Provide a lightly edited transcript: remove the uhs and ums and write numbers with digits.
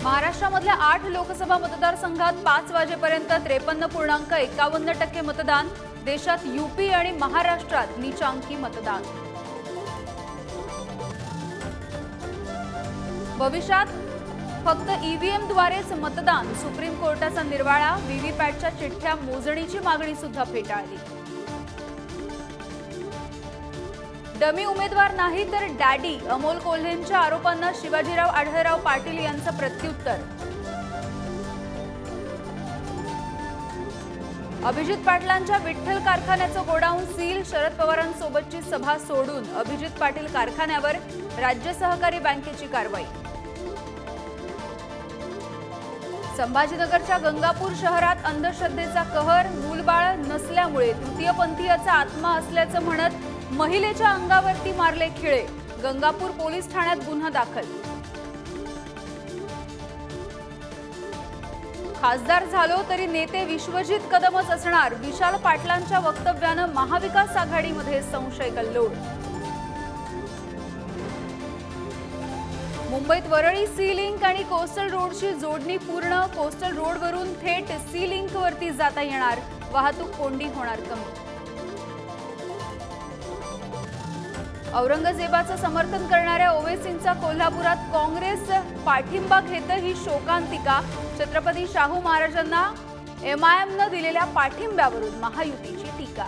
महाराष्ट्रामधल्या 8 लोकसभा मतदारसंघात 5 वाजेपर्यंत 53.51% मतदान। देशात यूपी आणि महाराष्ट्रात नीचांकी मतदान। भविष्यात फक्त ईव्हीएमद्वारेच मतदान, सुप्रीम कोर्टाचा निर्वाळा। व्हीव्हीपॅटच्या चिठ्ठ्या मोजणीची मागणी सुद्धा फेटाळली। डमी उमेदवार नाही तर डॅडी, अमोल कोल्हेंच्या आरोपांना शिवाजीराव आढळराव पाटील यांचं प्रत्युत्तर। अभिजित पाटलांच्या विठ्ठल कारखान्याचं गोडाऊन सील, शरद पवारांसोबतची सभा सोडून अभिजित पाटील कारखान्यावर राज्य सहकारी बँकेची कारवाई। संभाजीनगरच्या गंगापूर शहरात अंधश्रद्धेचा कहर, मूलबाळ नसल्यामुळे तृतीयपंथीयाचा आत्मा असल्याचं म्हणत महिलेच्या अंगावरती मारले खिळे। गंगापूर पोलीस ठाण्यात गुन्हा दाखल। खासदार झालो तरी नेते विश्वजित कदमच असणार, विशाल पाटलांच्या वक्तव्यानं महाविकास आघाडीमध्ये संशय कल्लोळ। मुंबईत वरळी सी लिंक आणि कोस्टल रोडची जोडणी पूर्ण, कोस्टल रोडवरून थेट सी लिंकवरती जाता येणार, वाहतूक कोंडी होणार कमी। औरंगजेबाचं समर्थन करणाऱ्या ओवेसींचा कोल्हापुरात काँग्रेस पाठिंबा घेतही शोकांतिका। छत्रपती शाहू महाराजांना एमआयएमनं दिलेल्या पाठिंब्यावरून महायुतीची टीका।